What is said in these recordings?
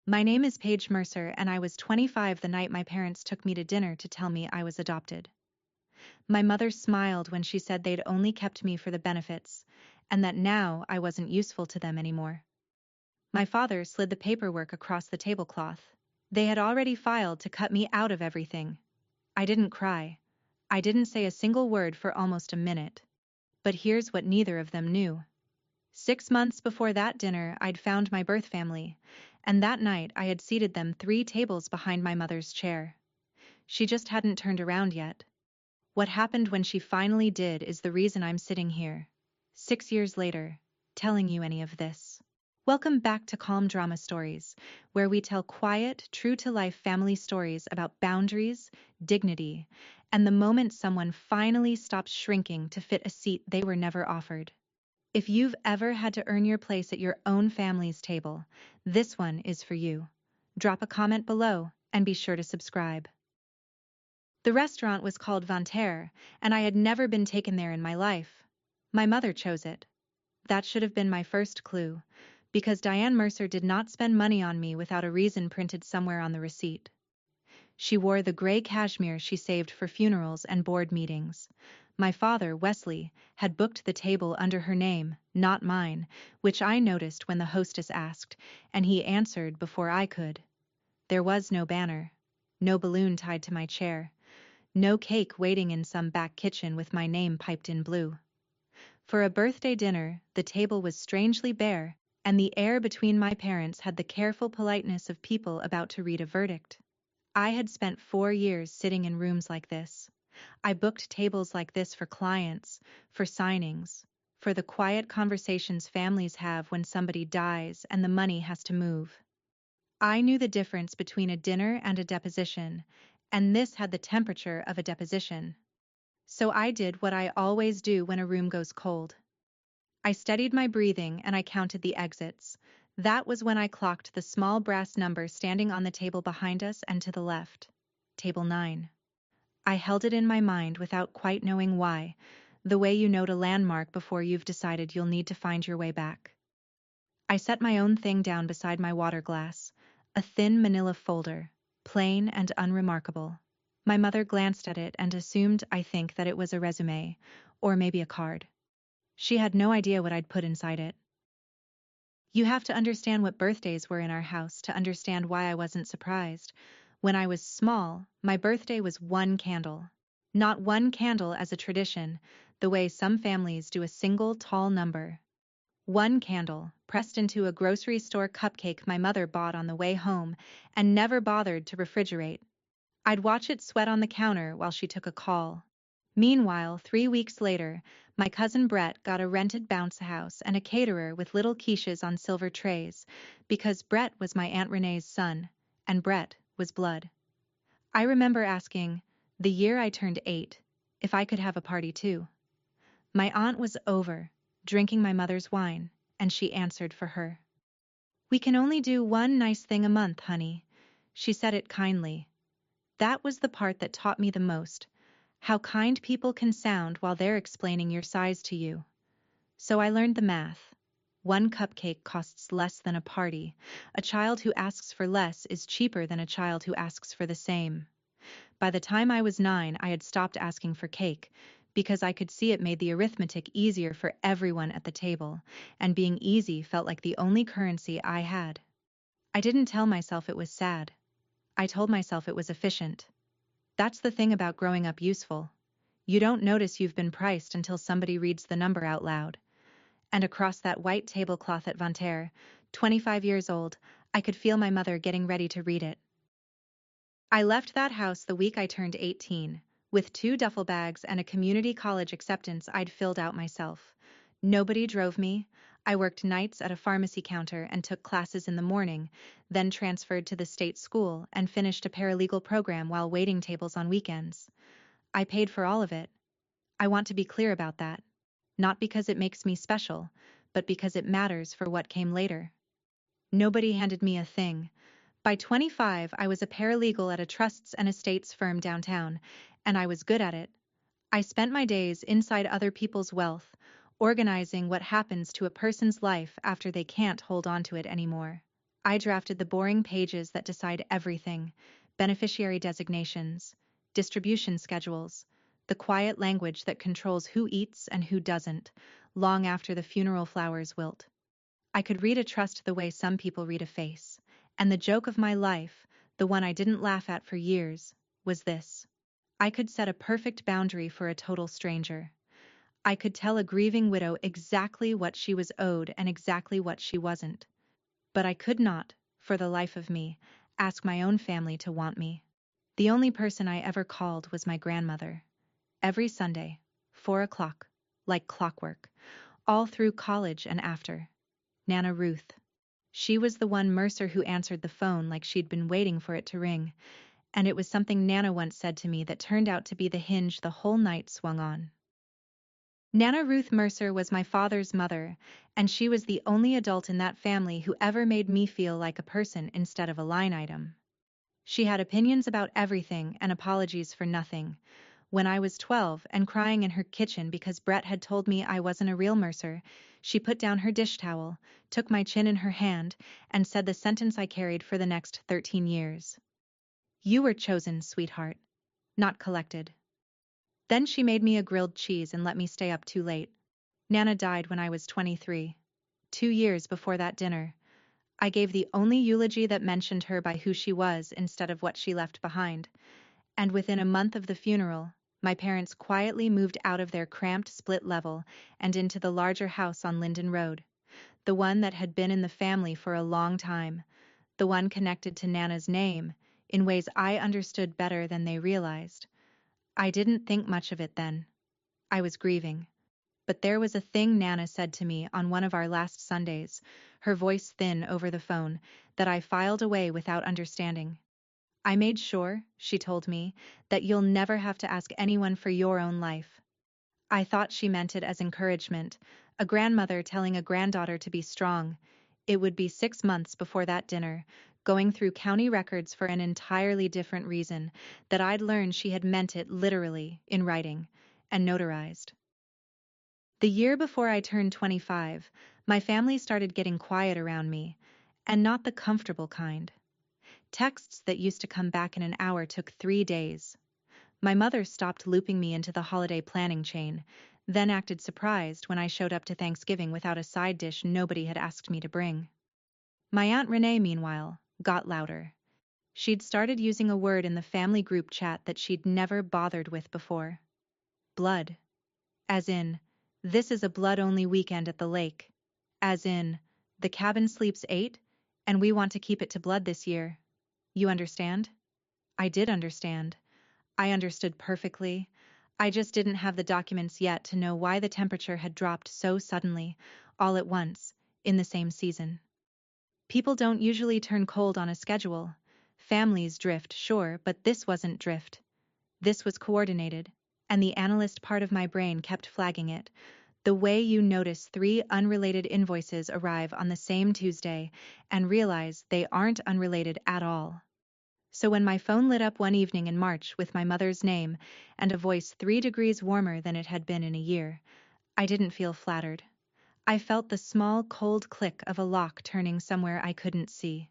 My name is Paige Mercer, and I was 25 the night my parents took me to dinner to tell me I was adopted. My mother smiled when she said they'd only kept me for the benefits, and that now I wasn't useful to them anymore. My father slid the paperwork across the tablecloth. They had already filed to cut me out of everything. I didn't cry. I didn't say a single word for almost a minute. But here's what neither of them knew. 6 months before that dinner, I'd found my birth family, and that night I had seated them 3 tables behind my mother's chair. She just hadn't turned around yet. What happened when she finally did is the reason I'm sitting here, 6 years later, telling you any of this. Welcome back to Calm Drama Stories, where we tell quiet, true-to-life family stories about boundaries, dignity, and the moment someone finally stops shrinking to fit a seat they were never offered. If you've ever had to earn your place at your own family's table, this one is for you. Drop a comment below and be sure to subscribe. The restaurant was called Vanterre, and I had never been taken there in my life. My mother chose it. That should have been my first clue, because Diane Mercer did not spend money on me without a reason printed somewhere on the receipt. She wore the gray cashmere she saved for funerals and board meetings. My father, Wesley, had booked the table under her name, not mine, which I noticed when the hostess asked, and he answered before I could. There was no banner, no balloon tied to my chair, no cake waiting in some back kitchen with my name piped in blue. For a birthday dinner, the table was strangely bare, and the air between my parents had the careful politeness of people about to read a verdict. I had spent 4 years sitting in rooms like this. I booked tables like this for clients, for signings, for the quiet conversations families have when somebody dies and the money has to move. I knew the difference between a dinner and a deposition, and this had the temperature of a deposition. So I did what I always do when a room goes cold. I studied my breathing and I counted the exits. That was when I clocked the small brass number standing on the table behind us and to the left. Table 9. I held it in my mind without quite knowing why, the way you note a landmark before you've decided you'll need to find your way back. I set my own thing down beside my water glass, a thin manila folder, plain and unremarkable. My mother glanced at it and assumed, I think, that it was a resume, or maybe a card. She had no idea what I'd put inside it. You have to understand what birthdays were in our house to understand why I wasn't surprised. When I was small, my birthday was 1 candle. Not 1 candle as a tradition, the way some families do a single tall number. 1 candle, pressed into a grocery store cupcake my mother bought on the way home and never bothered to refrigerate. I'd watch it sweat on the counter while she took a call. Meanwhile, 3 weeks later, my cousin Brett got a rented bounce house and a caterer with little quiches on silver trays, because Brett was my Aunt Renee's son, and Brett was blood. I remember asking, the year I turned 8, if I could have a party too. My aunt was over, drinking my mother's wine, and she answered for her. We can only do one nice thing a month, honey. She said it kindly. That was the part that taught me the most. How kind people can sound while they're explaining your size to you. So I learned the math. 1 cupcake costs less than a party. A child who asks for less is cheaper than a child who asks for the same. By the time I was 9, I had stopped asking for cake, because I could see it made the arithmetic easier for everyone at the table, and being easy felt like the only currency I had. I didn't tell myself it was sad. I told myself it was efficient. That's the thing about growing up useful. You don't notice you've been priced until somebody reads the number out loud. And across that white tablecloth at Vanterre, 25 years old, I could feel my mother getting ready to read it. I left that house the week I turned 18, with 2 duffel bags and a community college acceptance I'd filled out myself. Nobody drove me. I worked nights at a pharmacy counter and took classes in the morning, then transferred to the state school and finished a paralegal program while waiting tables on weekends. I paid for all of it. I want to be clear about that. Not because it makes me special, but because it matters for what came later. Nobody handed me a thing. By 25, I was a paralegal at a trusts and estates firm downtown, and I was good at it. I spent my days inside other people's wealth, organizing what happens to a person's life after they can't hold on to it anymore. I drafted the boring pages that decide everything: beneficiary designations, distribution schedules, the quiet language that controls who eats and who doesn't, long after the funeral flowers wilt. I could read a trust the way some people read a face, and the joke of my life, the one I didn't laugh at for years, was this: I could set a perfect boundary for a total stranger. I could tell a grieving widow exactly what she was owed and exactly what she wasn't. But I could not, for the life of me, ask my own family to want me. The only person I ever called was my grandmother. Every Sunday, 4 o'clock, like clockwork, all through college and after. Nana Ruth. She was the one Mercer who answered the phone like she'd been waiting for it to ring, and it was something Nana once said to me that turned out to be the hinge the whole night swung on. Nana Ruth Mercer was my father's mother, and she was the only adult in that family who ever made me feel like a person instead of a line item. She had opinions about everything and apologies for nothing. When I was 12 and crying in her kitchen because Brett had told me I wasn't a real Mercer, she put down her dish towel, took my chin in her hand, and said the sentence I carried for the next 13 years. You were chosen, sweetheart, not collected. Then she made me a grilled cheese and let me stay up too late. Nana died when I was 23. 2 years before that dinner, I gave the only eulogy that mentioned her by who she was instead of what she left behind, and within a month of the funeral, my parents quietly moved out of their cramped split level and into the larger house on Linden Road, the one that had been in the family for a long time, the one connected to Nana's name in ways I understood better than they realized. I didn't think much of it then. I was grieving. But there was a thing Nana said to me on one of our last Sundays, her voice thin over the phone, that I filed away without understanding. I made sure, she told me, that you'll never have to ask anyone for your own life. I thought she meant it as encouragement, a grandmother telling a granddaughter to be strong. It would be 6 months before that dinner, going through county records for an entirely different reason, that I'd learn she had meant it literally, in writing, and notarized. The year before I turned 25, my family started getting quiet around me, and not the comfortable kind. Texts that used to come back in an hour took 3 days. My mother stopped looping me into the holiday planning chain, then acted surprised when I showed up to Thanksgiving without a side dish nobody had asked me to bring. My Aunt Renee, meanwhile, got louder. She'd started using a word in the family group chat that she'd never bothered with before. Blood. As in, this is a blood-only weekend at the lake. As in, the cabin sleeps 8, and we want to keep it to blood this year. You understand? I did understand. I understood perfectly. I just didn't have the documents yet to know why the temperature had dropped so suddenly, all at once, in the same season. People don't usually turn cold on a schedule. Families drift, sure, but this wasn't drift. This was coordinated, and the analyst part of my brain kept flagging it. The way you notice 3 unrelated invoices arrive on the same Tuesday and realize they aren't unrelated at all. So when my phone lit up one evening in March with my mother's name and a voice 3 degrees warmer than it had been in a year, I didn't feel flattered. I felt the small, cold click of a lock turning somewhere I couldn't see.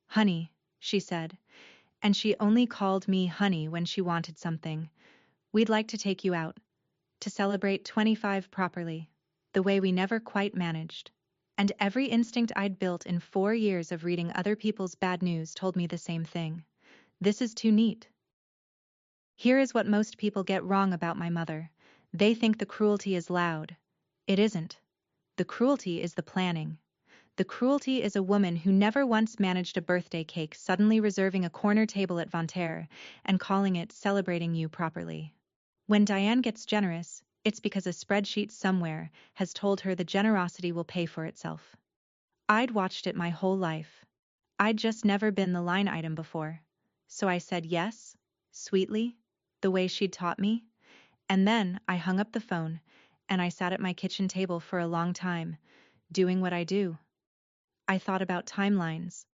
Honey, she said, and she only called me honey when she wanted something. We'd like to take you out. To celebrate 25 properly, the way we never quite managed. And every instinct I'd built in 4 years of reading other people's bad news told me the same thing. This is too neat. Here is what most people get wrong about my mother. They think the cruelty is loud. It isn't. The cruelty is the planning. The cruelty is a woman who never once managed a birthday cake suddenly reserving a corner table at Vontaire and calling it celebrating you properly. When Diane gets generous, it's because a spreadsheet somewhere has told her the generosity will pay for itself. I'd watched it my whole life. I'd just never been the line item before. So I said yes, sweetly, the way she'd taught me, and then I hung up the phone, and I sat at my kitchen table for a long time, doing what I do. I thought about timelines.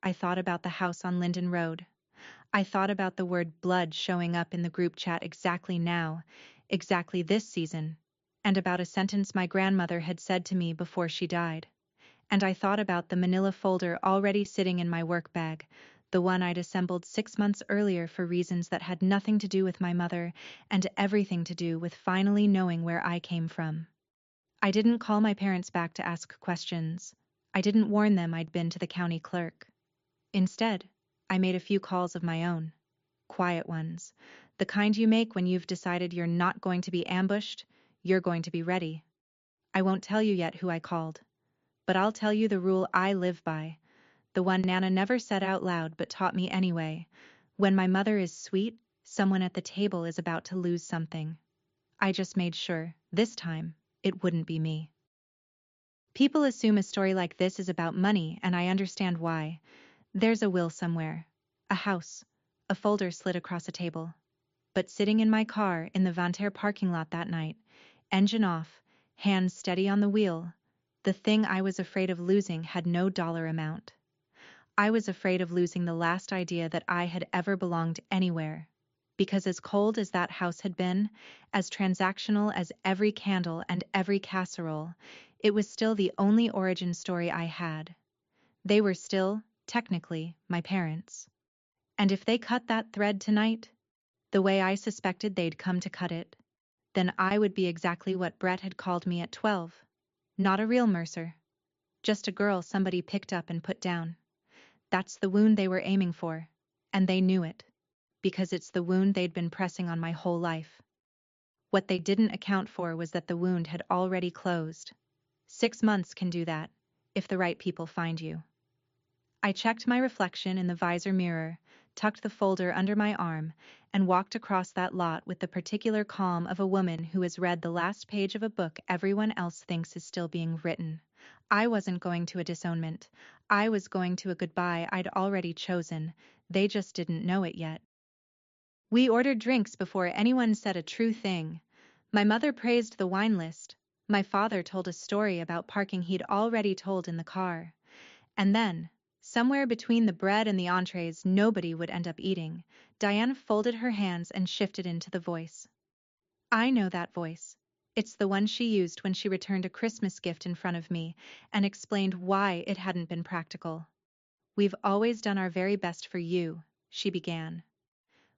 I thought about the house on Linden Road. I thought about the word blood showing up in the group chat exactly now, exactly this season, and about a sentence my grandmother had said to me before she died. And I thought about the manila folder already sitting in my work bag, the one I'd assembled 6 months earlier for reasons that had nothing to do with my mother and everything to do with finally knowing where I came from. I didn't call my parents back to ask questions. I didn't warn them I'd been to the county clerk. Instead, I made a few calls of my own. Quiet ones. The kind you make when you've decided you're not going to be ambushed, you're going to be ready. I won't tell you yet who I called, but I'll tell you the rule I live by, the one Nana never said out loud but taught me anyway. When my mother is sweet, someone at the table is about to lose something. I just made sure, this time, it wouldn't be me. People assume a story like this is about money, and I understand why. There's a will somewhere, a house, a folder slid across a table. But sitting in my car in the Vanterre parking lot that night, engine off, hands steady on the wheel, the thing I was afraid of losing had no dollar amount. I was afraid of losing the last idea that I had ever belonged anywhere. Because as cold as that house had been, as transactional as every candle and every casserole, it was still the only origin story I had. They were still, technically, my parents. And if they cut that thread tonight, the way I suspected they'd come to cut it, then I would be exactly what Brett had called me at 12. Not a real Mercer. Just a girl somebody picked up and put down. That's the wound they were aiming for, and they knew it, because it's the wound they'd been pressing on my whole life. What they didn't account for was that the wound had already closed. 6 months can do that, if the right people find you. I checked my reflection in the visor mirror, tucked the folder under my arm, and walked across that lot with the particular calm of a woman who has read the last page of a book everyone else thinks is still being written. I wasn't going to a disownment. I was going to a goodbye I'd already chosen. They just didn't know it yet. We ordered drinks before anyone said a true thing. My mother praised the wine list. My father told a story about parking he'd already told in the car. And then, somewhere between the bread and the entrees nobody would end up eating, Diane folded her hands and shifted into the voice. I know that voice. It's the one she used when she returned a Christmas gift in front of me and explained why it hadn't been practical. We've always done our very best for you, she began.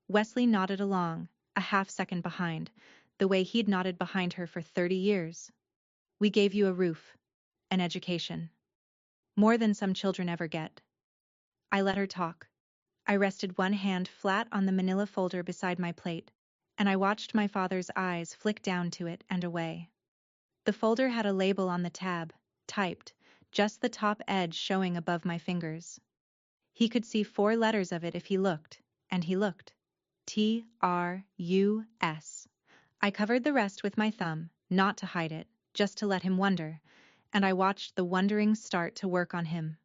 Wesley nodded along, a half-second behind, the way he'd nodded behind her for 30 years. We gave you a roof, an education. More than some children ever get. I let her talk. I rested one hand flat on the manila folder beside my plate, and I watched my father's eyes flick down to it and away. The folder had a label on the tab, typed, just the top edge showing above my fingers. He could see 4 letters of it if he looked, and he looked. T-R-U-S. I covered the rest with my thumb, not to hide it, just to let him wonder, and I watched the wondering start to work on him.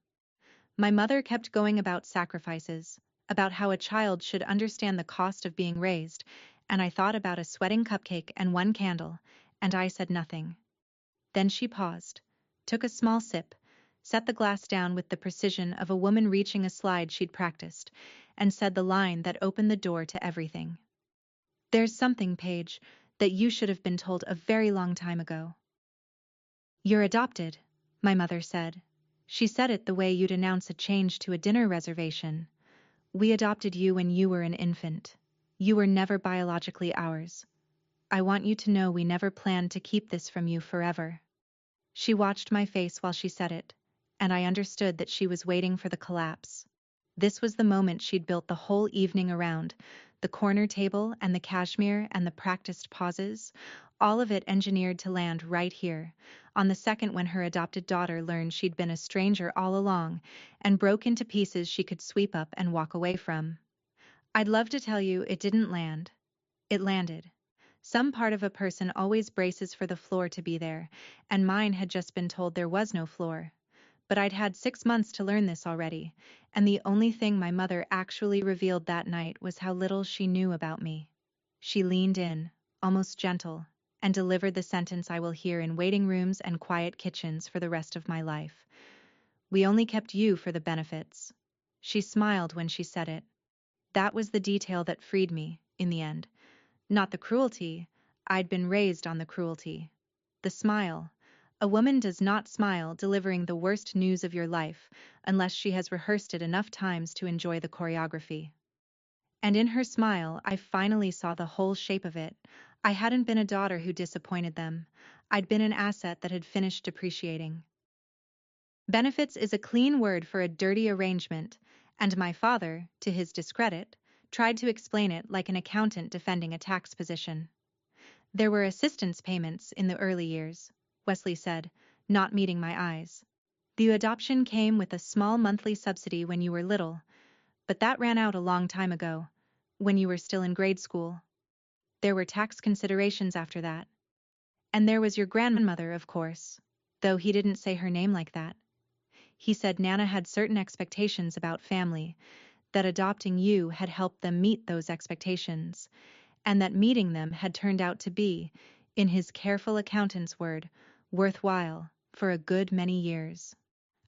My mother kept going about sacrifices, about how a child should understand the cost of being raised, and I thought about a sweating cupcake and 1 candle, and I said nothing. Then she paused, took a small sip, set the glass down with the precision of a woman reaching a slide she'd practiced, and said the line that opened the door to everything. There's something, Paige, that you should have been told a very long time ago. You're adopted, my mother said. She said it the way you'd announce a change to a dinner reservation. We adopted you when you were an infant. You were never biologically ours. I want you to know we never planned to keep this from you forever. She watched my face while she said it, and I understood that she was waiting for the collapse. This was the moment she'd built the whole evening around, the corner table and the cashmere and the practiced pauses, all of it engineered to land right here, on the second when her adopted daughter learned she'd been a stranger all along and broke into pieces she could sweep up and walk away from. I'd love to tell you it didn't land. It landed. Some part of a person always braces for the floor to be there, and mine had just been told there was no floor. But I'd had 6 months to learn this already, and the only thing my mother actually revealed that night was how little she knew about me. She leaned in, almost gentle, and delivered the sentence I will hear in waiting rooms and quiet kitchens for the rest of my life. We only kept you for the benefits. She smiled when she said it. That was the detail that freed me, in the end. Not the cruelty. I'd been raised on the cruelty. The smile. A woman does not smile delivering the worst news of your life unless she has rehearsed it enough times to enjoy the choreography. And in her smile, I finally saw the whole shape of it. I hadn't been a daughter who disappointed them. I'd been an asset that had finished depreciating. Benefits is a clean word for a dirty arrangement, and my father, to his discredit, tried to explain it like an accountant defending a tax position. There were assistance payments in the early years, Wesley said, not meeting my eyes. The adoption came with a small monthly subsidy when you were little, but that ran out a long time ago, when you were still in grade school. There were tax considerations after that. And there was your grandmother, of course, though he didn't say her name like that. He said Nana had certain expectations about family, that adopting you had helped them meet those expectations, and that meeting them had turned out to be, in his careful accountant's word, worthwhile, for a good many years.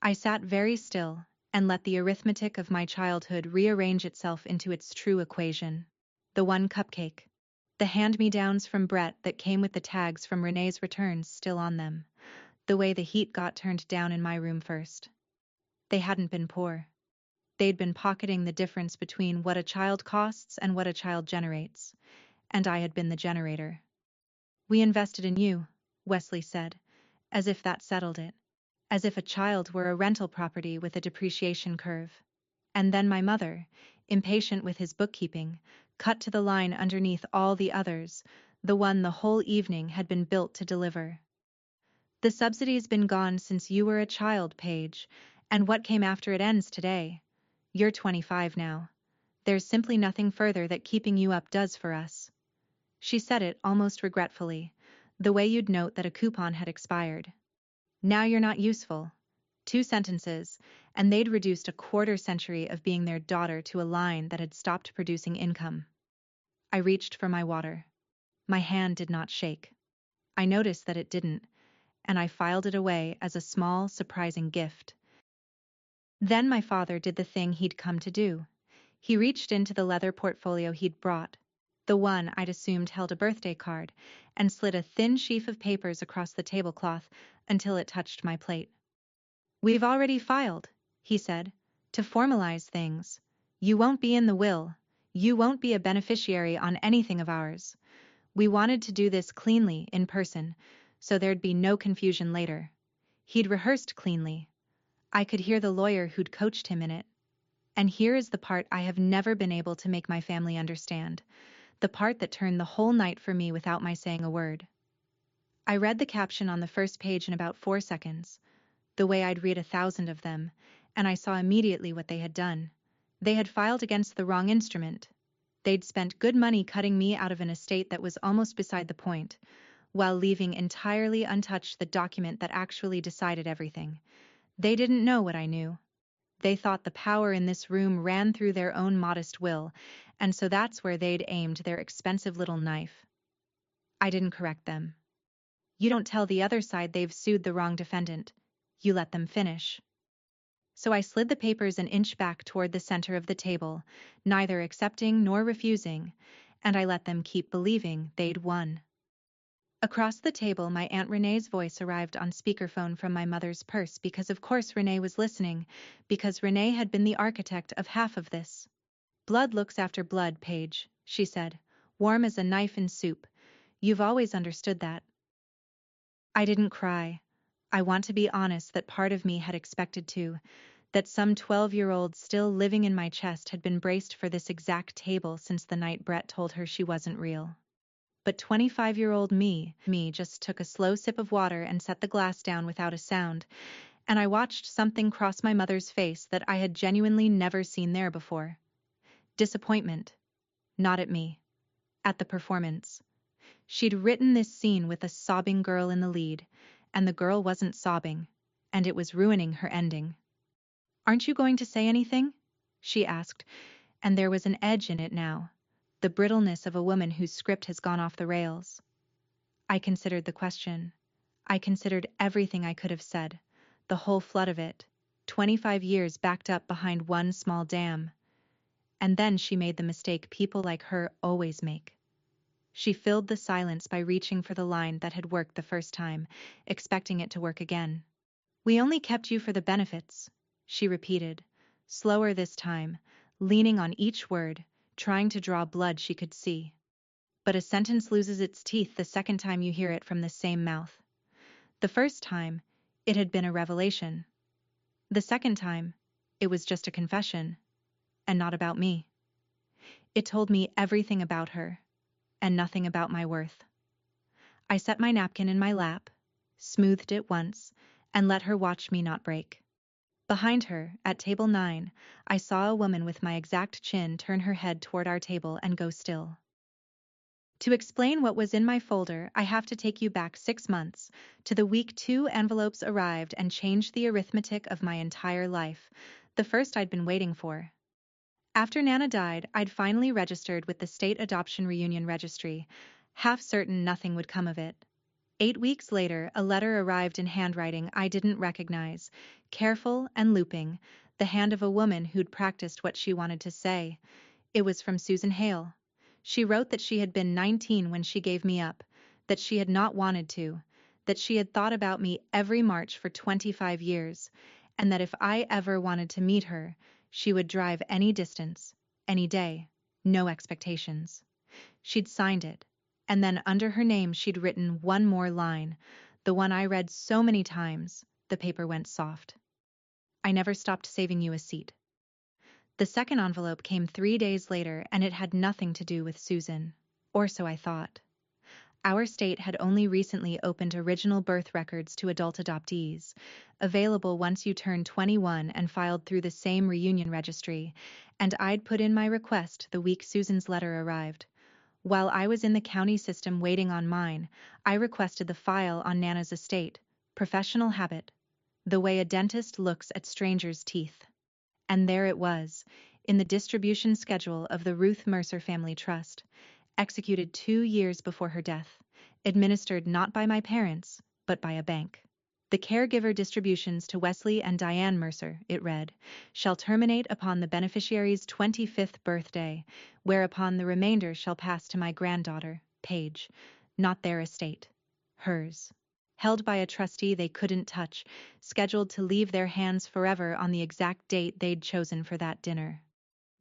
I sat very still, and let the arithmetic of my childhood rearrange itself into its true equation. The one cupcake. The hand-me-downs from Brett that came with the tags from Renee's returns still on them. The way the heat got turned down in my room first. They hadn't been poor. They'd been pocketing the difference between what a child costs and what a child generates. And I had been the generator. We invested in you, Wesley said, as if that settled it. As if a child were a rental property with a depreciation curve. And then my mother, impatient with his bookkeeping, cut to the line underneath all the others, the one the whole evening had been built to deliver. The subsidy's been gone since you were a child, Paige, and what came after it ends today. You're 25 now. There's simply nothing further that keeping you up does for us. She said it almost regretfully, the way you'd note that a coupon had expired. Now you're not useful. 2 sentences, and they'd reduced a quarter-century of being their daughter to a line that had stopped producing income. I reached for my water. My hand did not shake. I noticed that it didn't, and I filed it away as a small, surprising gift. Then my father did the thing he'd come to do. He reached into the leather portfolio he'd brought, the one I'd assumed held a birthday card, and slid a thin sheaf of papers across the tablecloth until it touched my plate. We've already filed, he said, to formalize things. You won't be in the will. You won't be a beneficiary on anything of ours. We wanted to do this cleanly, in person, so there'd be no confusion later. He'd rehearsed cleanly. I could hear the lawyer who'd coached him in it. And here is the part I have never been able to make my family understand, the part that turned the whole night for me without my saying a word. I read the caption on the first page in about 4 seconds, the way I'd read 1,000 of them, and I saw immediately what they had done. They had filed against the wrong instrument. They'd spent good money cutting me out of an estate that was almost beside the point, while leaving entirely untouched the document that actually decided everything. They didn't know what I knew. They thought the power in this room ran through their own modest will, and so that's where they'd aimed their expensive little knife. I didn't correct them. You don't tell the other side they've sued the wrong defendant. You let them finish. So I slid the papers an inch back toward the center of the table, neither accepting nor refusing, and I let them keep believing they'd won. Across the table, my Aunt Renee's voice arrived on speakerphone from my mother's purse because of course Renee was listening, because Renee had been the architect of half of this. Blood looks after blood, Paige, she said, warm as a knife in soup. You've always understood that. I didn't cry. I want to be honest that part of me had expected to, that some 12-year-old still living in my chest had been braced for this exact table since the night Brett told her she wasn't real. But 25-year-old me just took a slow sip of water and set the glass down without a sound, and I watched something cross my mother's face that I had genuinely never seen there before. Disappointment. Not at me. At the performance. She'd written this scene with a sobbing girl in the lead, and the girl wasn't sobbing, and it was ruining her ending. Aren't you going to say anything? She asked, and there was an edge in it now, the brittleness of a woman whose script has gone off the rails. I considered the question. I considered everything I could have said, the whole flood of it, 25 years backed up behind one small dam. And then she made the mistake people like her always make. She filled the silence by reaching for the line that had worked the first time, expecting it to work again. "We only kept you for the benefits," she repeated, slower this time, leaning on each word, trying to draw blood she could see. But a sentence loses its teeth the second time you hear it from the same mouth. The first time, it had been a revelation. The second time, it was just a confession, and not about me. It told me everything about her, and nothing about my worth. I set my napkin in my lap, smoothed it once, and let her watch me not break. Behind her, at table 9, I saw a woman with my exact chin turn her head toward our table and go still. To explain what was in my folder, I have to take you back 6 months, to the week 2 envelopes arrived and changed the arithmetic of my entire life, the first I'd been waiting for. After Nana died, I'd finally registered with the State Adoption Reunion Registry, half certain nothing would come of it. 8 weeks later, a letter arrived in handwriting I didn't recognize, careful and looping, the hand of a woman who'd practiced what she wanted to say. It was from Susan Hale. She wrote that she had been 19 when she gave me up, that she had not wanted to, that she had thought about me every March for 25 years, and that if I ever wanted to meet her, she would drive any distance, any day, no expectations. She'd signed it, and then under her name she'd written one more line, the one I read so many times, the paper went soft. "I never stopped saving you a seat." The second envelope came 3 days later, and it had nothing to do with Susan. Or so I thought. Our state had only recently opened original birth records to adult adoptees, available once you turn 21 and filed through the same reunion registry, and I'd put in my request the week Susan's letter arrived. While I was in the county system waiting on mine, I requested the file on Nana's estate, professional habit, the way a dentist looks at strangers' teeth. And there it was, in the distribution schedule of the Ruth Mercer Family Trust, executed 2 years before her death, administered not by my parents, but by a bank. "The caregiver distributions to Wesley and Diane Mercer," it read, "shall terminate upon the beneficiary's 25th birthday, whereupon the remainder shall pass to my granddaughter, Paige, not their estate, hers. Held by a trustee they couldn't touch, scheduled to leave their hands forever on the exact date they'd chosen for that dinner."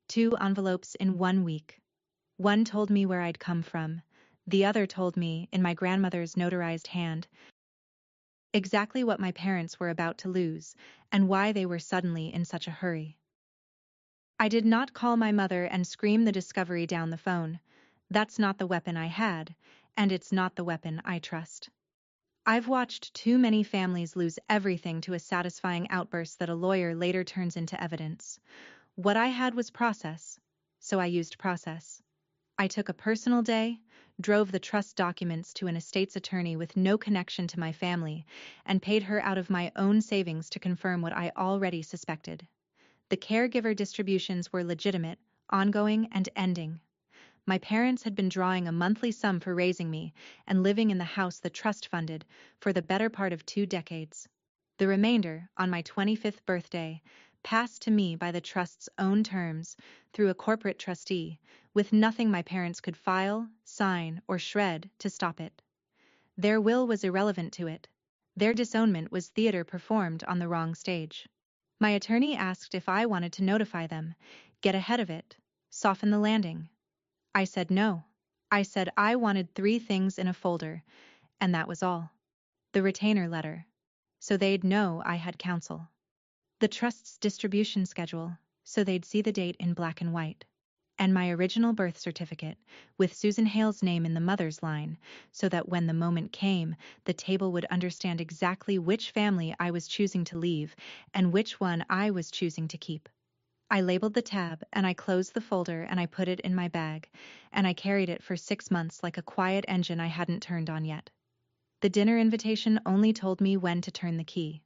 2 envelopes in 1 week. One told me where I'd come from. The other told me, in my grandmother's notarized hand, exactly what my parents were about to lose, and why they were suddenly in such a hurry. I did not call my mother and scream the discovery down the phone. That's not the weapon I had, and it's not the weapon I trust. I've watched too many families lose everything to a satisfying outburst that a lawyer later turns into evidence. What I had was process, so I used process. I took a personal day, drove the trust documents to an estate's attorney with no connection to my family, and paid her out of my own savings to confirm what I already suspected. The caregiver distributions were legitimate, ongoing, and ending. My parents had been drawing a monthly sum for raising me and living in the house the trust funded for the better part of 2 decades. The remainder, on my 25th birthday, passed to me by the trust's own terms, through a corporate trustee, with nothing my parents could file, sign, or shred to stop it. Their will was irrelevant to it. Their disownment was theater performed on the wrong stage. My attorney asked if I wanted to notify them, get ahead of it, soften the landing. I said no. I said I wanted 3 things in a folder, and that was all. The retainer letter, so they'd know I had counsel. The trust's distribution schedule, so they'd see the date in black and white. And my original birth certificate, with Susan Hale's name in the mother's line, so that when the moment came, the table would understand exactly which family I was choosing to leave and which one I was choosing to keep. I labeled the tab, and I closed the folder, and I put it in my bag, and I carried it for 6 months like a quiet engine I hadn't turned on yet. The dinner invitation only told me when to turn the key.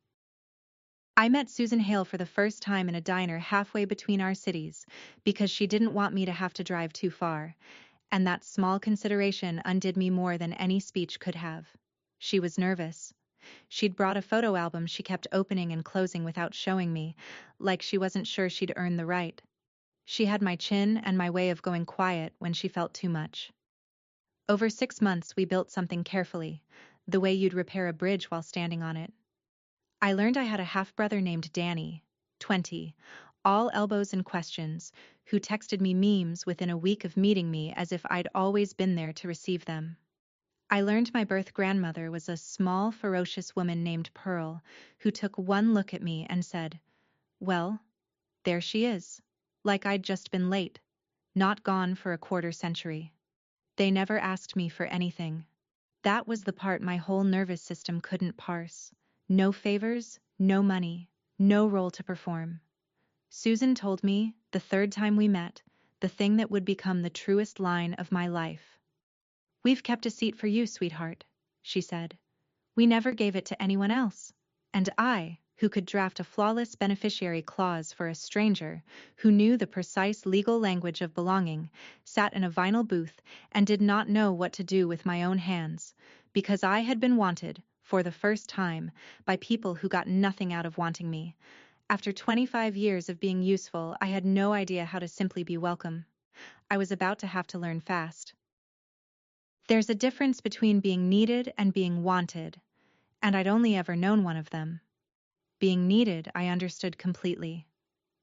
I met Susan Hale for the first time in a diner halfway between our cities, because she didn't want me to have to drive too far, and that small consideration undid me more than any speech could have. She was nervous. She'd brought a photo album she kept opening and closing without showing me, like she wasn't sure she'd earned the right. She had my chin and my way of going quiet when she felt too much. Over 6 months, we built something carefully, the way you'd repair a bridge while standing on it. I learned I had a half-brother named Danny, 20, all elbows and questions, who texted me memes within a week of meeting me as if I'd always been there to receive them. I learned my birth grandmother was a small, ferocious woman named Pearl, who took one look at me and said, "Well, there she is," like I'd just been late, not gone for a quarter century. They never asked me for anything. That was the part my whole nervous system couldn't parse. No favors, no money, no role to perform. Susan told me, the third time we met, the thing that would become the truest line of my life. "We've kept a seat for you, sweetheart," she said. "We never gave it to anyone else." And I, who could draft a flawless beneficiary clause for a stranger, who knew the precise legal language of belonging, sat in a vinyl booth and did not know what to do with my own hands, because I had been wanted, for the first time, by people who got nothing out of wanting me. After 25 years of being useful, I had no idea how to simply be welcome. I was about to have to learn fast. There's a difference between being needed and being wanted, and I'd only ever known one of them. Being needed, I understood completely.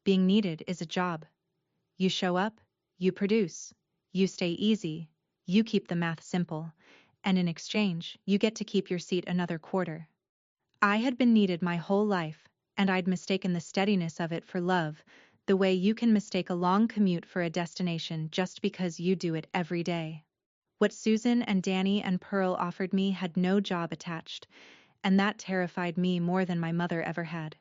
Being needed is a job. You show up, you produce, you stay easy, you keep the math simple, and in exchange, you get to keep your seat another quarter. I had been needed my whole life, and I'd mistaken the steadiness of it for love, the way you can mistake a long commute for a destination just because you do it every day. What Susan and Danny and Pearl offered me had no job attached, and that terrified me more than my mother ever had.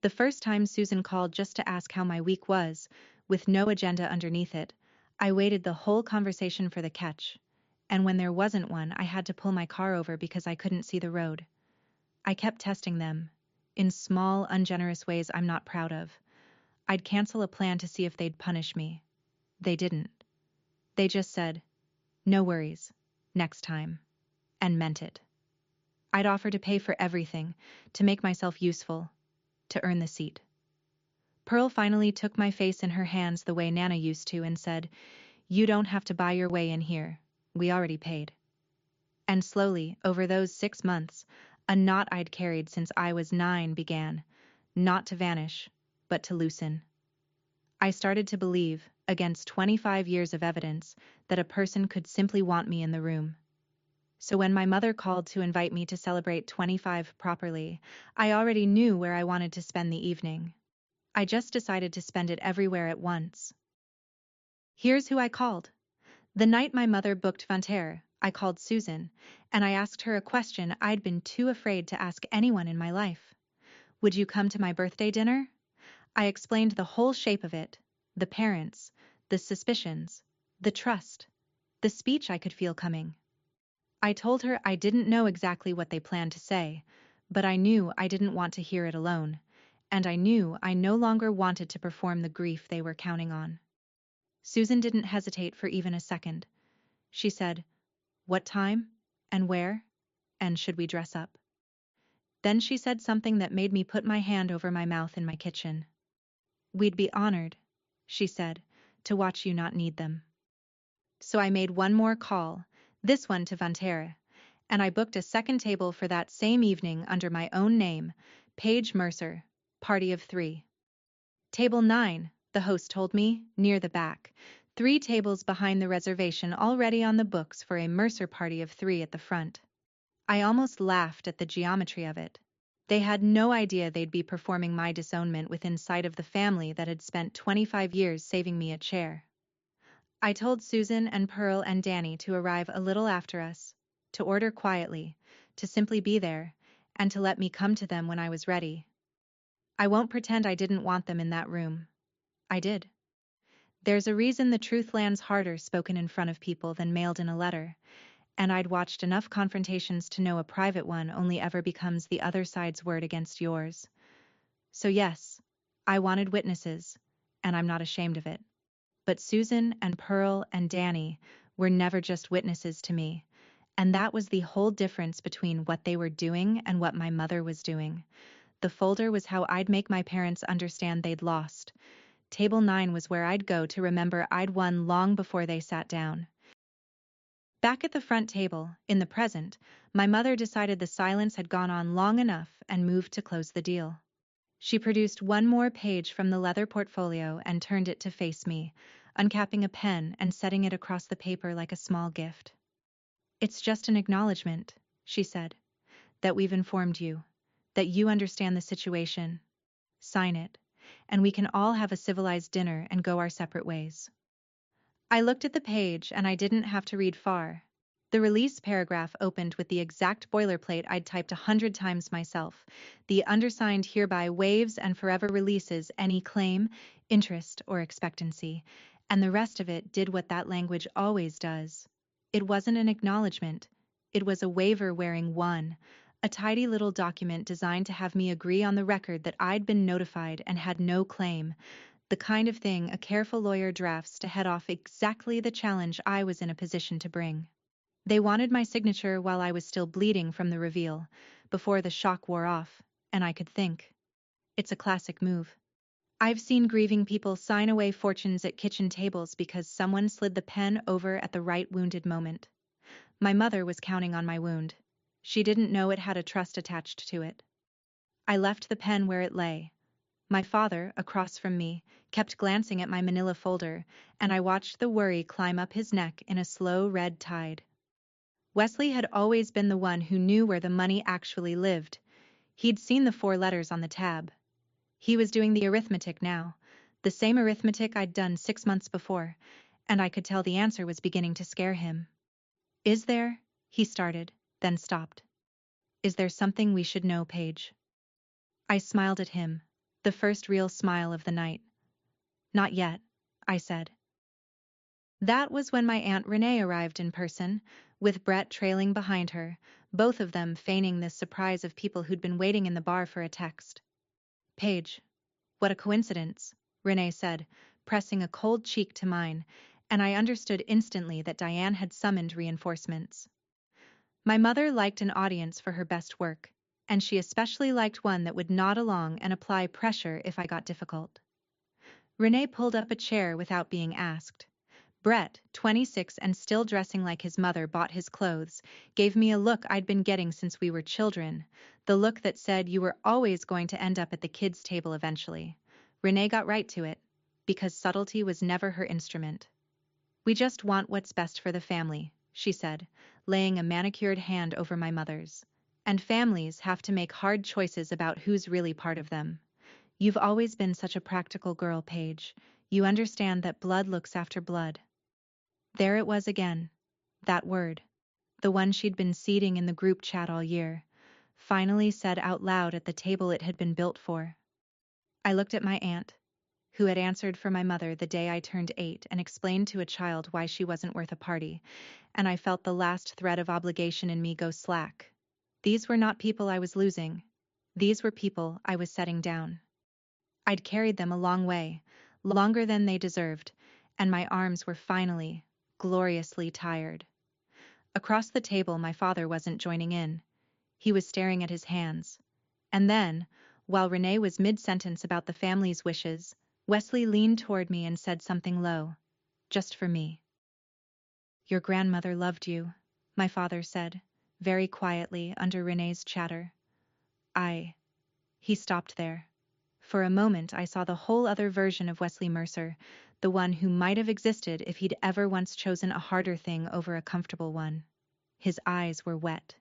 The first time Susan called just to ask how my week was, with no agenda underneath it, I waited the whole conversation for the catch, and when there wasn't one, I had to pull my car over because I couldn't see the road. I kept testing them, in small, ungenerous ways I'm not proud of. I'd cancel a plan to see if they'd punish me. They didn't. They just said, "No worries, next time," and meant it. I'd offer to pay for everything, to make myself useful, to earn the seat. Pearl finally took my face in her hands the way Nana used to and said, "You don't have to buy your way in here. We already paid." And slowly, over those 6 months, a knot I'd carried since I was 9 began, not to vanish, but to loosen. I started to believe, against 25 years of evidence, that a person could simply want me in the room. So when my mother called to invite me to celebrate 25 properly, I already knew where I wanted to spend the evening. I just decided to spend it everywhere at once. Here's who I called. The night my mother booked Vanterre, I called Susan, and I asked her a question I'd been too afraid to ask anyone in my life. "Would you come to my birthday dinner?" I explained the whole shape of it, the parents, the suspicions, the trust, the speech I could feel coming. I told her I didn't know exactly what they planned to say, but I knew I didn't want to hear it alone, and I knew I no longer wanted to perform the grief they were counting on. Susan didn't hesitate for even a second. She said, "What time? And where? And should we dress up?" Then she said something that made me put my hand over my mouth in my kitchen. "We'd be honored," she said, "to watch you not need them." So I made one more call, this one to Vanterre, and I booked a second table for that same evening under my own name, Paige Mercer, party of 3. Table 9, the host told me, near the back, 3 tables behind the reservation already on the books for a Mercer party of 3 at the front. I almost laughed at the geometry of it. They had no idea they'd be performing my disownment within sight of the family that had spent 25 years saving me a chair. I told Susan and Pearl and Danny to arrive a little after us, to order quietly, to simply be there, and to let me come to them when I was ready. I won't pretend I didn't want them in that room. I did. There's a reason the truth lands harder spoken in front of people than mailed in a letter, and I'd watched enough confrontations to know a private one only ever becomes the other side's word against yours. So yes, I wanted witnesses, and I'm not ashamed of it. But Susan and Pearl and Danny were never just witnesses to me, and that was the whole difference between what they were doing and what my mother was doing. The folder was how I'd make my parents understand they'd lost. Table 9 was where I'd go to remember I'd won long before they sat down. Back at the front table, in the present, my mother decided the silence had gone on long enough and moved to close the deal. She produced one more page from the leather portfolio and turned it to face me, uncapping a pen and setting it across the paper like a small gift. "It's just an acknowledgement," she said, "that we've informed you, that you understand the situation. Sign it, and we can all have a civilized dinner and go our separate ways." I looked at the page and I didn't have to read far. The release paragraph opened with the exact boilerplate I'd typed 100 times myself. "The undersigned hereby waives and forever releases any claim, interest, or expectancy," and the rest of it did what that language always does. It wasn't an acknowledgement. It was a waiver wearing one, a tidy little document designed to have me agree on the record that I'd been notified and had no claim, the kind of thing a careful lawyer drafts to head off exactly the challenge I was in a position to bring. They wanted my signature while I was still bleeding from the reveal, before the shock wore off, and I could think. It's a classic move. I've seen grieving people sign away fortunes at kitchen tables because someone slid the pen over at the right wounded moment. My mother was counting on my wound. She didn't know it had a trust attached to it. I left the pen where it lay. My father, across from me, kept glancing at my manila folder, and I watched the worry climb up his neck in a slow red tide. Wesley had always been the one who knew where the money actually lived. He'd seen the 4 letters on the tab. He was doing the arithmetic now, the same arithmetic I'd done 6 months before, and I could tell the answer was beginning to scare him. "Is there?" he started, then stopped. "Is there something we should know, Paige?" I smiled at him, the first real smile of the night. "Not yet," I said. That was when my Aunt Renee arrived in person, with Brett trailing behind her, both of them feigning this surprise of people who'd been waiting in the bar for a text. "Paige, what a coincidence," Renee said, pressing a cold cheek to mine, and I understood instantly that Diane had summoned reinforcements. My mother liked an audience for her best work, and she especially liked one that would nod along and apply pressure if I got difficult. Renee pulled up a chair without being asked. Brett, 26 and still dressing like his mother bought his clothes, gave me a look I'd been getting since we were children, the look that said you were always going to end up at the kids' table eventually. Renee got right to it, because subtlety was never her instrument. "We just want what's best for the family," she said, laying a manicured hand over my mother's. "And families have to make hard choices about who's really part of them. You've always been such a practical girl, Paige. You understand that blood looks after blood." There it was again, that word, the one she'd been seeding in the group chat all year, finally said out loud at the table it had been built for. I looked at my aunt, who had answered for my mother the day I turned 8 and explained to a child why she wasn't worth a party, and I felt the last thread of obligation in me go slack. These were not people I was losing. These were people I was setting down. I'd carried them a long way, longer than they deserved, and my arms were finally, gloriously tired. Across the table, my father wasn't joining in. He was staring at his hands. And then, while Renee was mid-sentence about the family's wishes, Wesley leaned toward me and said something low, just for me. "Your grandmother loved you," my father said, very quietly under Renee's chatter. He stopped there. For a moment I saw the whole other version of Wesley Mercer, the one who might have existed if he'd ever once chosen a harder thing over a comfortable one. His eyes were wet.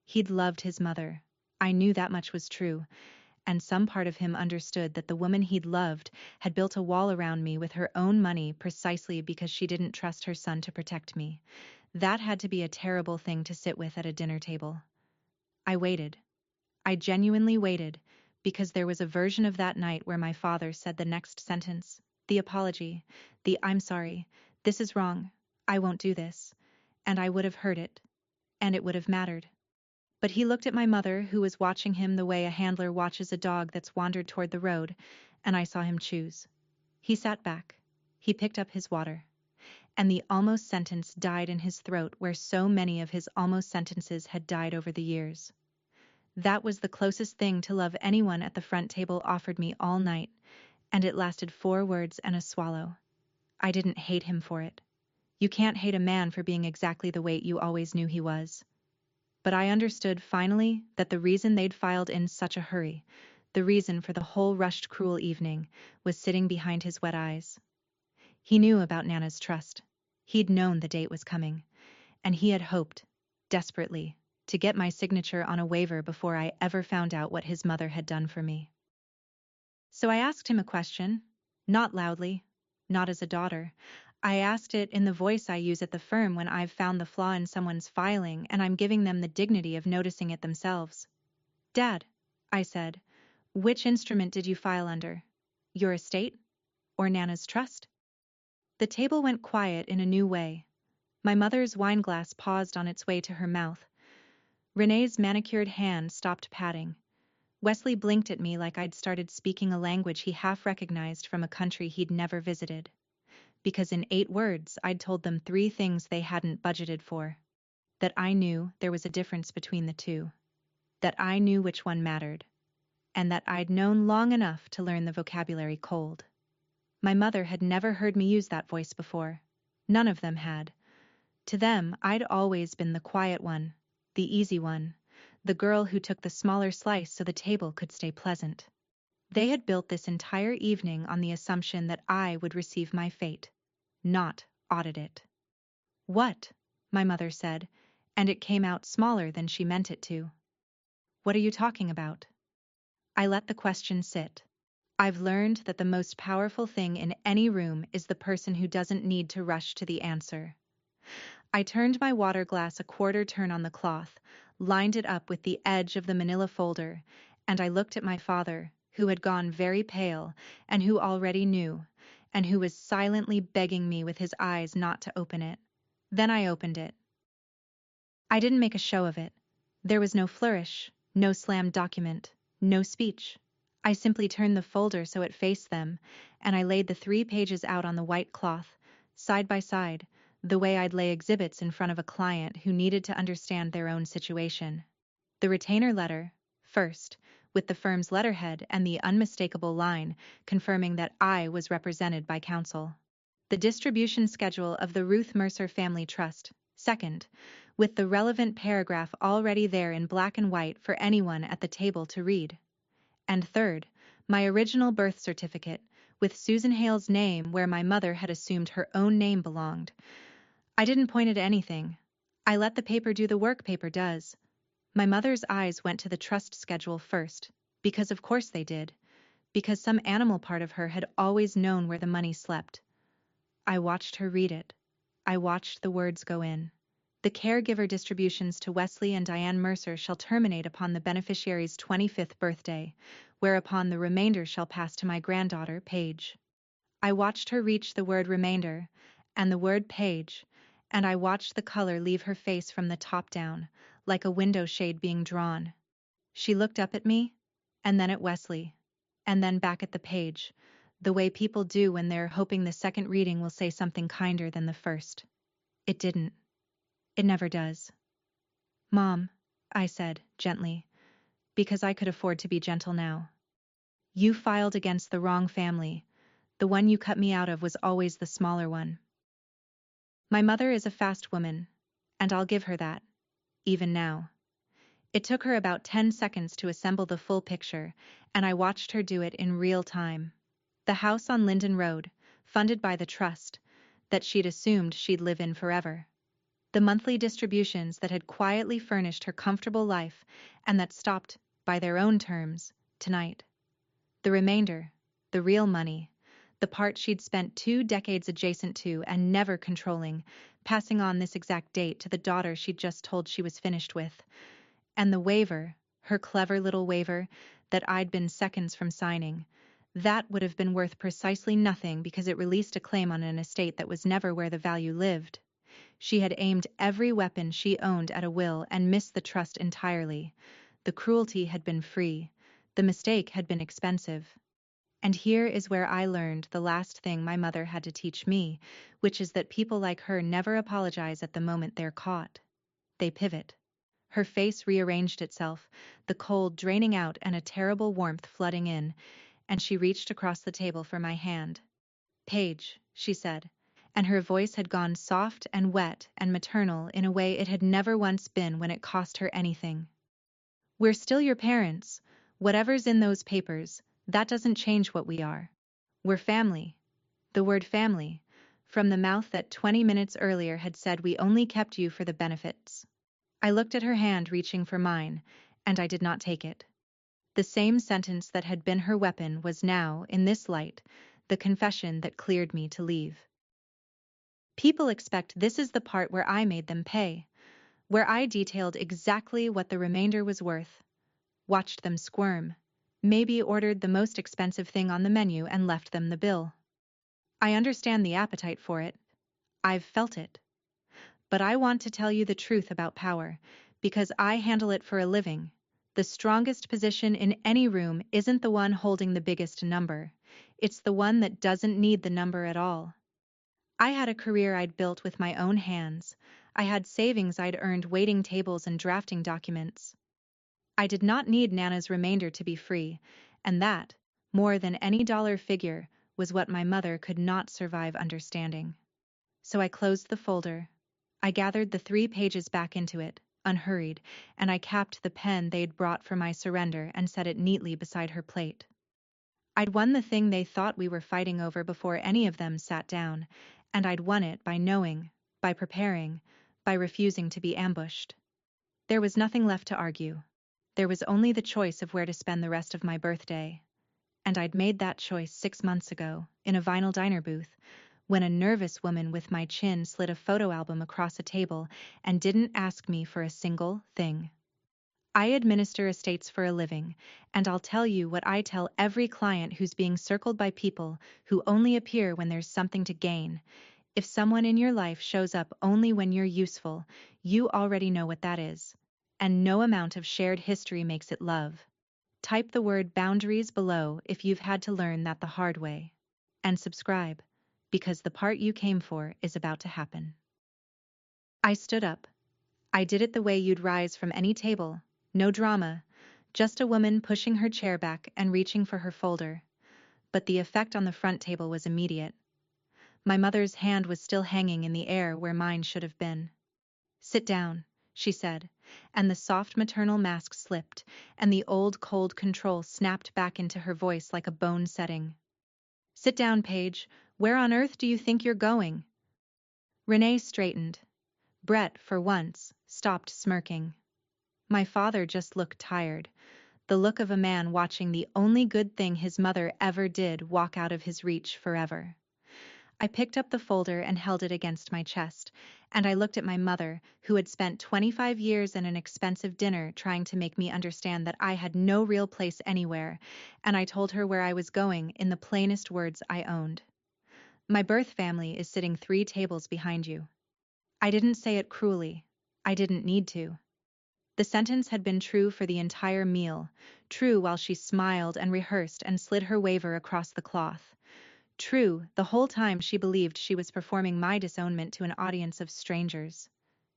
He'd loved his mother. I knew that much was true, and some part of him understood that the woman he'd loved had built a wall around me with her own money precisely because she didn't trust her son to protect me. That had to be a terrible thing to sit with at a dinner table. I waited. I genuinely waited, because there was a version of that night where my father said the next sentence, the apology, the "I'm sorry, this is wrong, I won't do this," and I would have heard it, and it would have mattered. But he looked at my mother, who was watching him the way a handler watches a dog that's wandered toward the road, and I saw him choose. He sat back. He picked up his water. And the almost sentence died in his throat where so many of his almost sentences had died over the years. That was the closest thing to love anyone at the front table offered me all night, and it lasted 4 words and a swallow. I didn't hate him for it. You can't hate a man for being exactly the weight you always knew he was. But I understood finally that the reason they'd filed in such a hurry, the reason for the whole rushed cruel evening, was sitting behind his wet eyes. He knew about Nana's trust. He'd known the date was coming, and he had hoped, desperately, to get my signature on a waiver before I ever found out what his mother had done for me. So I asked him a question, not loudly, not as a daughter. I asked it in the voice I use at the firm when I've found the flaw in someone's filing and I'm giving them the dignity of noticing it themselves. Dad, I said, which instrument did you file under? Your estate? Or Nana's trust? The table went quiet in a new way. My mother's wineglass paused on its way to her mouth. Renee's manicured hand stopped patting. Wesley blinked at me like I'd started speaking a language he half recognized from a country he'd never visited. Because in 8 words, I'd told them 3 things they hadn't budgeted for. That I knew there was a difference between the two. That I knew which one mattered. And that I'd known long enough to learn the vocabulary cold. My mother had never heard me use that voice before. None of them had. To them, I'd always been the quiet one, the easy one, the girl who took the smaller slice so the table could stay pleasant. They had built this entire evening on the assumption that I would receive my fate, not audit it. What? My mother said, and it came out smaller than she meant it to. What are you talking about? I let the question sit. I've learned that the most powerful thing in any room is the person who doesn't need to rush to the answer. I turned my water glass a quarter turn on the cloth, lined it up with the edge of the manila folder, and I looked at my father, who had gone very pale, and who already knew, and who was silently begging me with his eyes not to open it. Then I opened it. I didn't make a show of it. There was no flourish, no slammed document, no speech. I simply turned the folder so it faced them, and I laid the 3 pages out on the white cloth, side by side, the way I'd lay exhibits in front of a client who needed to understand their own situation. The retainer letter, first, with the firm's letterhead and the unmistakable line confirming that I was represented by counsel. The distribution schedule of the Ruth Mercer Family Trust, second, with the relevant paragraph already there in black and white for anyone at the table to read. And third, my original birth certificate, with Susan Hale's name where my mother had assumed her own name belonged. I didn't point at anything. I let the paper do the work paper does. My mother's eyes went to the trust schedule first, because of course they did, because some animal part of her had always known where the money slept. I watched her read it. I watched the words go in. The caregiver distributions to Wesley and Diane Mercer shall terminate upon the beneficiary's 25th birthday, whereupon the remainder shall pass to my granddaughter, Paige. I watched her reach the word remainder, and the word Paige, and I watched the color leave her face from the top down, like a window shade being drawn. She looked up at me, and then at Wesley, and then back at the page, the way people do when they're hoping the second reading will say something kinder than the first. It didn't. It never does. Mom, I said, gently, because I could afford to be gentle now. You filed against the wrong family. The one you cut me out of was always the smaller one. My mother is a fast woman, and I'll give her that, even now. It took her about 10 seconds to assemble the full picture, and I watched her do it in real time. The house on Linden Road, funded by the trust, that she'd assumed she'd live in forever. The monthly distributions that had quietly furnished her comfortable life and that stopped, by their own terms, tonight. The remainder, the real money, the part she'd spent 2 decades adjacent to and never controlling, passing on this exact date to the daughter she'd just told she was finished with. And the waiver, her clever little waiver, that I'd been seconds from signing, that would have been worth precisely nothing because it released a claim on an estate that was never where the value lived. She had aimed every weapon she owned at a will and missed the trust entirely. The cruelty had been free. The mistake had been expensive. And here is where I learned the last thing my mother had to teach me, which is that people like her never apologize at the moment they're caught. They pivot. Her face rearranged itself, the cold draining out and a terrible warmth flooding in, and she reached across the table for my hand. Paige, she said, and her voice had gone soft and wet and maternal in a way it had never once been when it cost her anything. "We're still your parents. Whatever's in those papers, that doesn't change what we are. We're family." The word family, from the mouth that 20 minutes earlier had said we only kept you for the benefits. I looked at her hand reaching for mine, and I did not take it. The same sentence that had been her weapon was now, in this light, the confession that cleared me to leave. People expect this is the part where I made them pay, where I detailed exactly what the remainder was worth, watched them squirm, maybe ordered the most expensive thing on the menu and left them the bill. I understand the appetite for it. I've felt it. But I want to tell you the truth about power, because I handle it for a living. The strongest position in any room isn't the one holding the biggest number. It's the one that doesn't need the number at all. I had a career I'd built with my own hands. I had savings I'd earned waiting tables and drafting documents. I did not need Nana's remainder to be free, and that, more than any dollar figure, was what my mother could not survive understanding. So I closed the folder. I gathered the 3 pages back into it, unhurried, and I capped the pen they'd brought for my surrender and set it neatly beside her plate. I'd won the thing they thought we were fighting over before any of them sat down, and I'd won it by knowing, by preparing, by refusing to be ambushed. There was nothing left to argue. There was only the choice of where to spend the rest of my birthday. And I'd made that choice 6 months ago, in a vinyl diner booth, when a nervous woman with my chin slid a photo album across a table and didn't ask me for a single thing. I administer estates for a living, and I'll tell you what I tell every client who's being circled by people who only appear when there's something to gain. If someone in your life shows up only when you're useful, you already know what that is. And no amount of shared history makes it love. Type the word boundaries below if you've had to learn that the hard way. And subscribe, because the part you came for is about to happen. I stood up. I did it the way you'd rise from any table, no drama, just a woman pushing her chair back and reaching for her folder. But the effect on the front table was immediate. My mother's hand was still hanging in the air where mine should have been. "Sit down," she said, and the soft maternal mask slipped, and the old cold control snapped back into her voice like a bone setting. "Sit down, Paige. Where on earth do you think you're going?" Renee straightened. Brett, for once, stopped smirking. My father just looked tired, the look of a man watching the only good thing his mother ever did walk out of his reach forever. I picked up the folder and held it against my chest, and I looked at my mother, who had spent 25 years and an expensive dinner trying to make me understand that I had no real place anywhere, and I told her where I was going in the plainest words I owned. "My birth family is sitting 3 tables behind you." I didn't say it cruelly. I didn't need to. The sentence had been true for the entire meal, true while she smiled and rehearsed and slid her waiver across the cloth. True, the whole time she believed she was performing my disownment to an audience of strangers.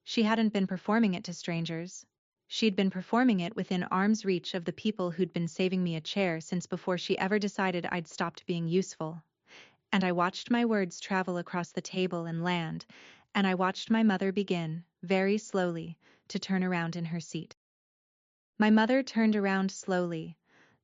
She hadn't been performing it to strangers. She'd been performing it within arm's reach of the people who'd been saving me a chair since before she ever decided I'd stopped being useful. And I watched my words travel across the table and land, and I watched my mother begin, very slowly, to turn around in her seat. My mother turned around slowly,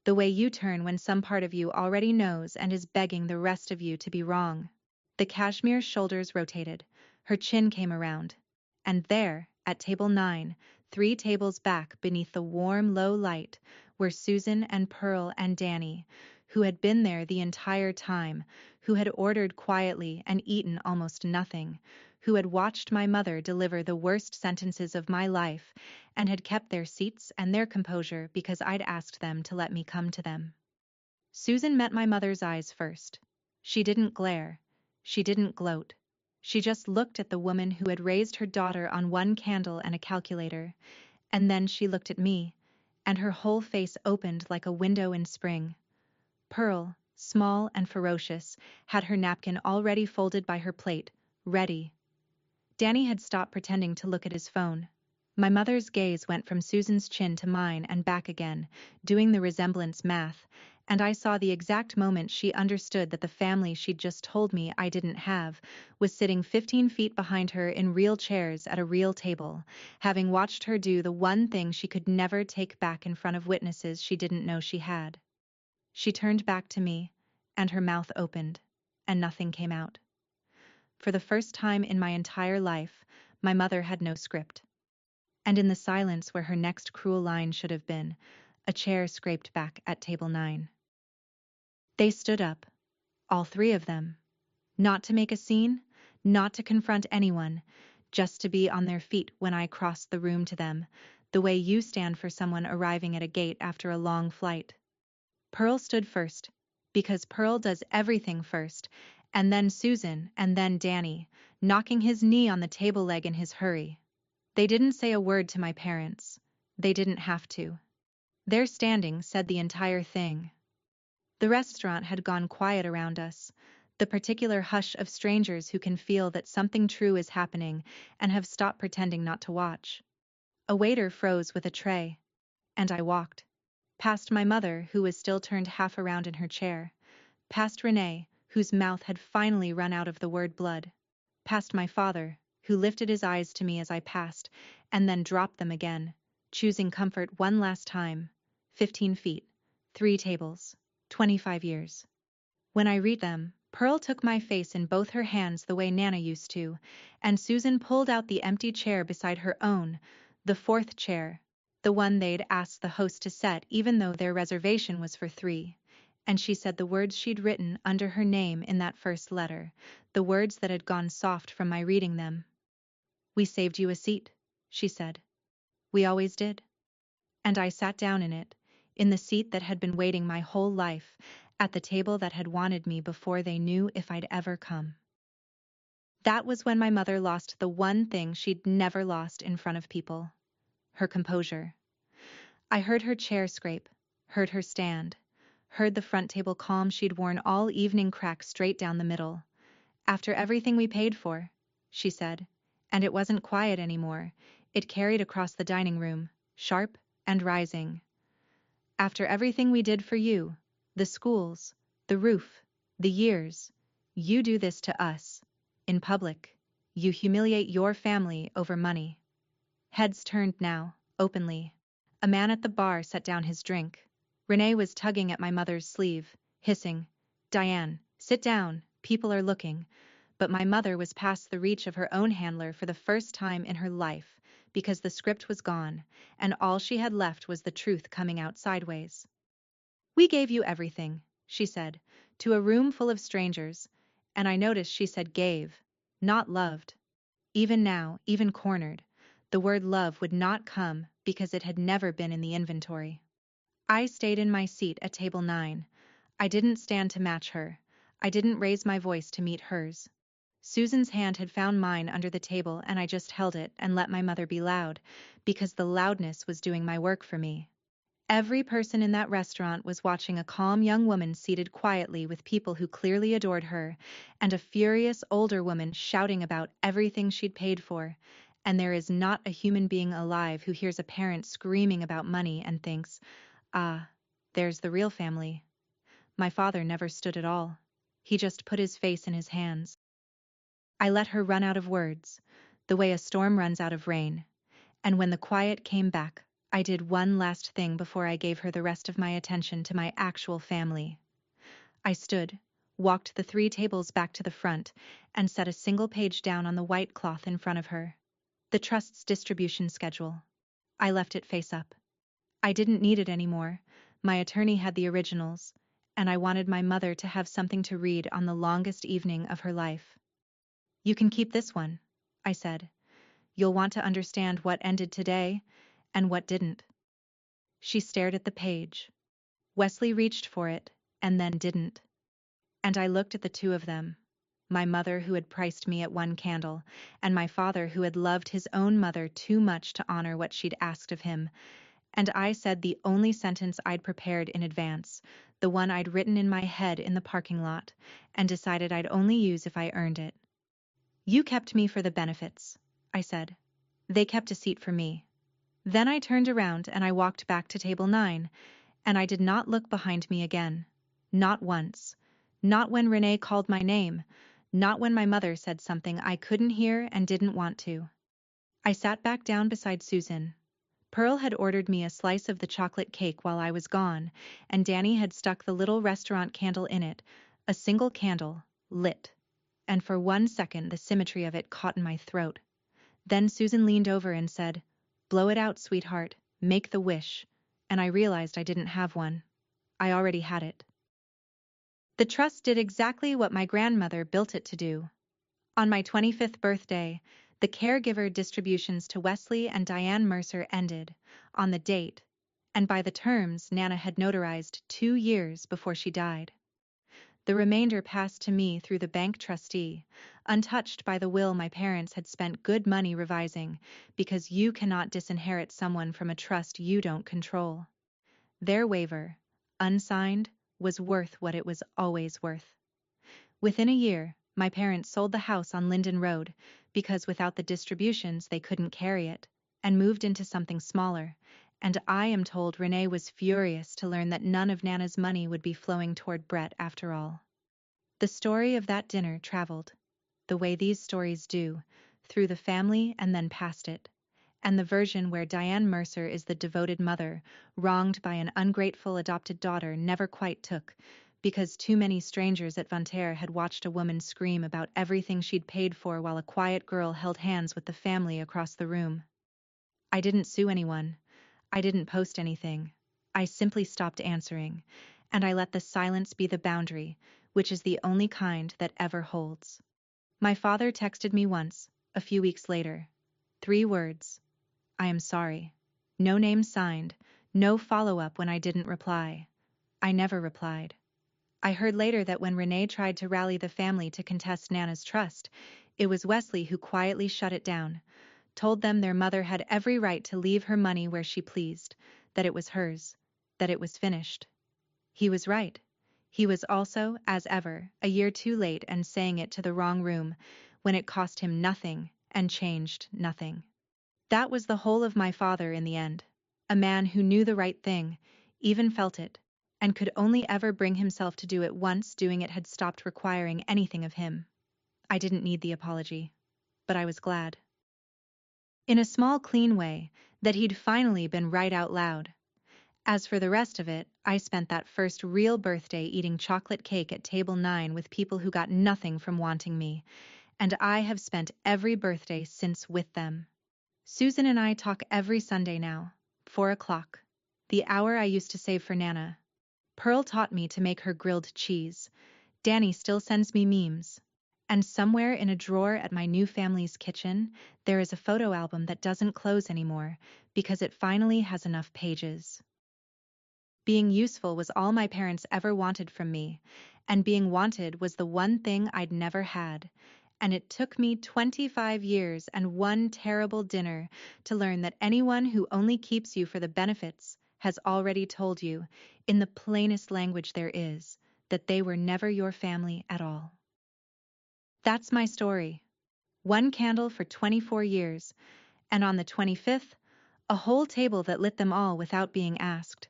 the way you turn when some part of you already knows and is begging the rest of you to be wrong. The cashmere shoulders rotated, her chin came around, and there, at table 9, 3 tables back beneath the warm, low light, were Susan and Pearl and Danny, who had been there the entire time, who had ordered quietly and eaten almost nothing, who had watched my mother deliver the worst sentences of my life, and had kept their seats and their composure because I'd asked them to let me come to them. Susan met my mother's eyes first. She didn't glare. She didn't gloat. She just looked at the woman who had raised her daughter on 1 candle and a calculator, and then she looked at me, and her whole face opened like a window in spring. Pearl, small and ferocious, had her napkin already folded by her plate, ready. Danny had stopped pretending to look at his phone. My mother's gaze went from Susan's chin to mine and back again, doing the resemblance math, and I saw the exact moment she understood that the family she'd just told me I didn't have was sitting 15 feet behind her in real chairs at a real table, having watched her do the one thing she could never take back in front of witnesses she didn't know she had. She turned back to me, and her mouth opened, and nothing came out. For the first time in my entire life, my mother had no script. And in the silence where her next cruel line should have been, a chair scraped back at table 9. They stood up, all three of them, not to make a scene, not to confront anyone, just to be on their feet when I crossed the room to them, the way you stand for someone arriving at a gate after a long flight. Pearl stood first, because Pearl does everything first, and then Susan, and then Danny, knocking his knee on the table leg in his hurry. They didn't say a word to my parents. They didn't have to. Their standing said the entire thing. The restaurant had gone quiet around us, the particular hush of strangers who can feel that something true is happening and have stopped pretending not to watch. A waiter froze with a tray, and I walked. Past my mother, who was still turned half around in her chair. Past Renee, whose mouth had finally run out of the word blood. Past my father, who lifted his eyes to me as I passed, and then dropped them again, choosing comfort one last time. 15 feet, 3 tables, 25 years. When I read them, Pearl took my face in both her hands the way Nana used to, and Susan pulled out the empty chair beside her own, the 4th chair, the one they'd asked the host to set even though their reservation was for 3. And she said the words she'd written under her name in that first letter, the words that had gone soft from my reading them. "We saved you a seat," she said. "We always did." And I sat down in it, in the seat that had been waiting my whole life, at the table that had wanted me before they knew if I'd ever come. That was when my mother lost the one thing she'd never lost in front of people: her composure. I heard her chair scrape, heard her stand, heard the front table calm she'd worn all evening crack straight down the middle. "After everything we paid for," she said, and it wasn't quiet anymore. It carried across the dining room, sharp and rising. "After everything we did for you, the schools, the roof, the years, you do this to us, in public. You humiliate your family over money." Heads turned now, openly. A man at the bar set down his drink. Renee was tugging at my mother's sleeve, hissing, "Diane, sit down, people are looking." But my mother was past the reach of her own handler for the first time in her life, because the script was gone, and all she had left was the truth coming out sideways. "We gave you everything," she said, to a room full of strangers, and I noticed she said gave, not loved. Even now, even cornered, the word love would not come because it had never been in the inventory. I stayed in my seat at table 9. I didn't stand to match her. I didn't raise my voice to meet hers. Susan's hand had found mine under the table, and I just held it and let my mother be loud, because the loudness was doing my work for me. Every person in that restaurant was watching a calm young woman seated quietly with people who clearly adored her, and a furious older woman shouting about everything she'd paid for. And there is not a human being alive who hears a parent screaming about money and thinks, "Ah, there's the real family." My father never stood at all. He just put his face in his hands. I let her run out of words, the way a storm runs out of rain, and when the quiet came back, I did one last thing before I gave her the rest of my attention to my actual family. I stood, walked the 3 tables back to the front, and set a single page down on the white cloth in front of her. The trust's distribution schedule. I left it face up. I didn't need it anymore. My attorney had the originals, and I wanted my mother to have something to read on the longest evening of her life. "You can keep this one," I said. "You'll want to understand what ended today and what didn't." She stared at the page. Wesley reached for it and then didn't. And I looked at the two of them, my mother who had priced me at 1 candle, and my father who had loved his own mother too much to honor what she'd asked of him, and I said the only sentence I'd prepared in advance, the one I'd written in my head in the parking lot, and decided I'd only use if I earned it. "You kept me for the benefits," I said. "They kept a seat for me." Then I turned around and I walked back to table 9, and I did not look behind me again. Not once. Not when Renee called my name. Not when my mother said something I couldn't hear and didn't want to. I sat back down beside Susan. Pearl had ordered me a slice of the chocolate cake while I was gone, and Danny had stuck the little restaurant candle in it, a single candle, lit. And for 1 second the symmetry of it caught in my throat. Then Susan leaned over and said, "Blow it out, sweetheart, make the wish," and I realized I didn't have one. I already had it. The trust did exactly what my grandmother built it to do. On my 25th birthday, the caregiver distributions to Wesley and Diane Mercer ended, on the date, and by the terms Nana had notarized 2 years before she died. The remainder passed to me through the bank trustee, untouched by the will my parents had spent good money revising, because you cannot disinherit someone from a trust you don't control. Their waiver, unsigned, was worth what it was always worth. Within a year, my parents sold the house on Linden Road, because without the distributions they couldn't carry it, and moved into something smaller, and I am told Renee was furious to learn that none of Nana's money would be flowing toward Brett after all. The story of that dinner traveled, the way these stories do, through the family and then past it, and the version where Diane Mercer is the devoted mother, wronged by an ungrateful adopted daughter, never quite took, because too many strangers at Vontaire had watched a woman scream about everything she'd paid for while a quiet girl held hands with the family across the room. I didn't sue anyone. I didn't post anything. I simply stopped answering, and I let the silence be the boundary, which is the only kind that ever holds. My father texted me once, a few weeks later. 3 words. "I am sorry." No name signed, no follow-up when I didn't reply. I never replied. I heard later that when Renee tried to rally the family to contest Nana's trust, it was Wesley who quietly shut it down, told them their mother had every right to leave her money where she pleased, that it was hers, that it was finished. He was right. He was also, as ever, a year too late and saying it to the wrong room, when it cost him nothing and changed nothing. That was the whole of my father in the end, a man who knew the right thing, even felt it, and could only ever bring himself to do it once doing it had stopped requiring anything of him. I didn't need the apology, but I was glad. In a small, clean way, that he'd finally been right out loud. As for the rest of it, I spent that first real birthday eating chocolate cake at table 9 with people who got nothing from wanting me, and I have spent every birthday since with them. Susan and I talk every Sunday now, 4 o'clock, the hour I used to save for Nana. Pearl taught me to make her grilled cheese. Danny still sends me memes. And somewhere in a drawer at my new family's kitchen, there is a photo album that doesn't close anymore because it finally has enough pages. Being useful was all my parents ever wanted from me, and being wanted was the one thing I'd never had, and it took me 25 years and one terrible dinner to learn that anyone who only keeps you for the benefits has already told you, in the plainest language there is, that they were never your family at all. That's my story. 1 candle for 24 years, and on the 25th, a whole table that lit them all without being asked.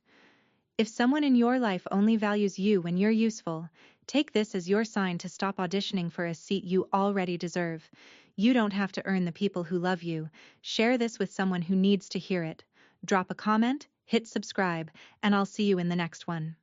If someone in your life only values you when you're useful, take this as your sign to stop auditioning for a seat you already deserve. You don't have to earn the people who love you. Share this with someone who needs to hear it. Drop a comment, hit subscribe, and I'll see you in the next one.